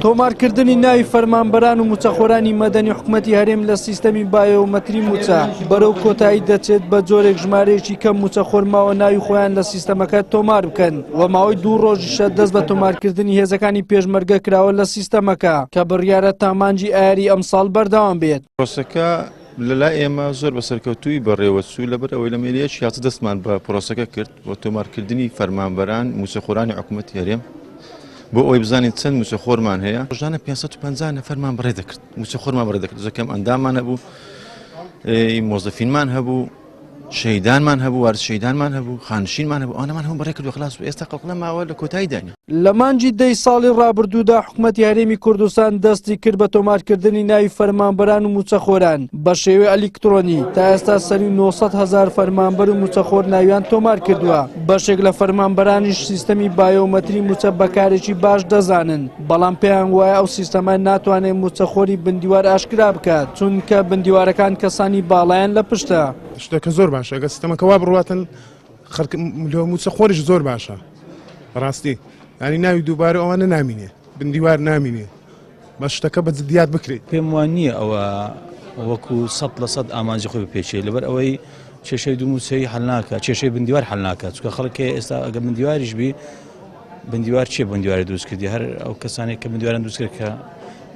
تۆمارکردنی ناوی فەرمانبەران و موچەخۆرانی مەدەنی حکوومەتی هەرێم لە سیستەمی بایۆمەتری موچە بەرەو کۆتایی دەچێت بە جۆرێک ژمارەیەکی کەم موچەخۆر ماوە ناوی خۆیان لە سیستەمەکە تۆمار بکەن و ماوەی 2 ڕۆژیشە دەست بە تۆمارکردنی هێزەکانی پێشمەرگە کراوە لە سیستەمەکە کە بڕیارە تا مانگی ئایاری ئەمساڵ بەردەوام بێت. پرۆسەکە لەلای ئێمە زۆر بەسەرکەوتووی بەڕێوەچوو لەبەر ئەوەی لە مێلیەش یاچ دەستمان بە پرۆسەکە کرد بۆ تۆمارکردنی فەرمانبەران موچەخۆرانی حکوومەتی هەرێم بۆ ئەوەی بزانین چەند موچەخۆرمان هەیە. ڕۆژانە 550 نەفەرمان بەڕێ دەکرد، موچەخۆرمان بەڕێ دەکرد. زەکەم ئەنداممان هەبوو، مۆزەفینمان هەبوو، شەیدانمان هەبوو، وارد شەیدانمان هەبوو، خانشینمان هەبوو، ئەوانەمان هەموو بەڕێ کردووە. خلاص ئێستا قەڵقلە ماوە لە کۆتایی دانیا. لە مانگی 10 ساڵی ڕابردوودا حکوومەتی هەرێمی کوردستان دەستی کرد بە تۆمارکردنی ناوی فەرمانبەران و موچەخۆران بە شێوەی ئەلیکترۆنی. تا ئێستا سەری 900,000 فەرمانبەر و موچەخۆر ناویان تۆمار کردووە. بەشێک لە فەرمانبەرانیش سیستەمی بایۆمەتری موچە بەکارێکی باش دەزانن، بەڵام پێیان وایە ئەو سیستەمە ناتوانێت موچەخۆری بندیوار ئاشکرا بکات، چونکە بندیوارەکان کەسانی باڵایان لە پشتە. شتێکە زۆر باشە ئەگە سیستەمەکە وا بڕواتن موچەخۆریش زۆر باشە ڕاستی، ینی ناوی دووبارە ئەوانە نامینێ، بندیوار نامینێ، بە شتەکە بە جدیات بکرێت. پێم وان نییە ئەوە وەکو 100% ئامانجی خۆی بپێچێت لەبەر ئەوەی کێشەی دوو موچەی هەڵ ناکات، کێشەی بندیوار هەڵ ناکات، چونکە خەڵک ئێستا ئەگە بندیواریش بی بندیوار چیە بندیواری دروست کردی؟ هەر ئەو کەسانێک کە بندیواران دروست کرد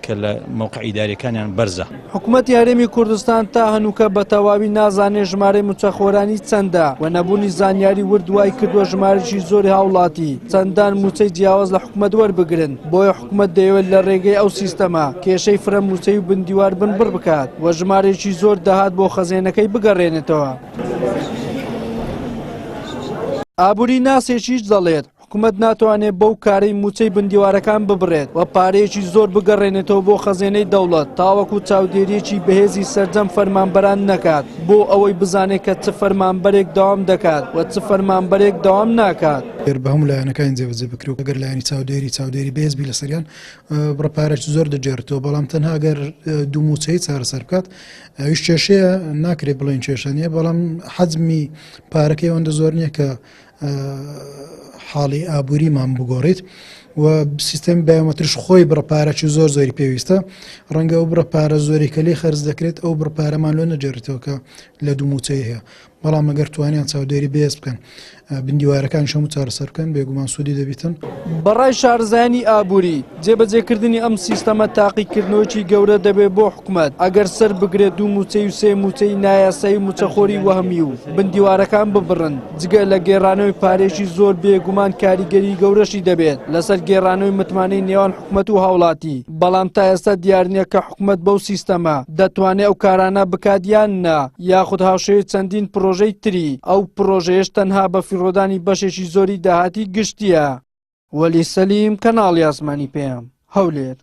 کە لە موقع ئیداریەکانیان بەرزە. حکوومەتی هەرێمی کوردستان تا هەنووکە بە تەواوی نازانێت ژمارەی موچەخۆرانی چەندە و نەبوونی زانیاری وردوای کردووە ژمارەی زۆری هاوڵاتی چەندان موچەی جیاواز لە حکوومەت وەربگرن. بۆیە حکوومەت دەیەوێت لە ڕێگەی ئەو سیستەمە کێشەی فرە موچەی و بندیوار بنبڕ بکات و ژمارەیەکی زۆر داهات بۆ خەزێنەکەی بگەڕێنێتەوە. ئابووری ناسێکیش دەڵێت حکوومەت ناتوانێت بەو کارەی موچەی بندیوارەکان ببڕێت و پارەیەکی زۆر بگەڕێنێتەوە بۆ خەزێنەی دەوڵەت تاوەکو چاودێریەکی بەهێزی سەرجەم فەرمانبەران نەکات بۆ ئەوەی بزانێت کە چ فەرمانبەرێک داوام دەکات و چ فەرمانبەرێک داوام ناکات. بە هەموو لایەنەکان جێبەجێ بکرێت ئەگەر لایەنی چاودێری بەهێزبی لەسەریان بڕپارێکی زۆر دەجێڕێتەوە، بەڵام تەنها ئەگەر دوو موچەی چارەسەر بکات ئەویش کێشەیە ناکرێت بڵێن کێشە نیە، بەڵام حەجمی پارەکەی ئەوەندە زۆر نییە کە حاڵی ئابووریمان بگۆڕیت و سیستەمی بایۆمەتریش خۆی بڕپارەی زۆری پێویستە. ڕەنگە ئەو بڕپارە زۆری کە لێ خەرج دەکرێت ئەو بڕپارەمان لۆ نەجێڕێتەوە کە لە دوو موچەی هەیە، بەڵام ئەگەر توانیان چاودێری بەهێز بکەن بندیوارەکان هەموو چارەسەر بکەن بێگومان سوودی دەبیتن. بەڕای شارزایانی ئابووری جێبەجێکردنی ئەم سیستەمە تاقیکردنەوەکی گەورە دەبێت بۆ حکوومەت ئەگەر سەر بگرێت دوو موچەی و سێ موچەی نایاسایی موچەخۆری وەهمی و بندیوارەکان ببڕن. جگە لە گێڕانەوەی پارێکی زۆر بێگومان کاریگەری گەورەشی دەبێت لەسەر گێڕانەوەی متمانەی نێوان حکوومەت و هاوڵاتی، بەڵام تا ئێستا دیار نییە کە حکوومەت بەو سیستەمە دەتوانێت ئەو کارانە بکات یان نا، یاخود هاوشێوەی چەندین پرۆژەی تری. ئەو پرۆژەیەش تەنها بە فیڕۆدانی بەشێکی زۆری داهاتی گشتیە. وەلی سەلیم، کەناڵی ئاسمانی پێم، هەولێر.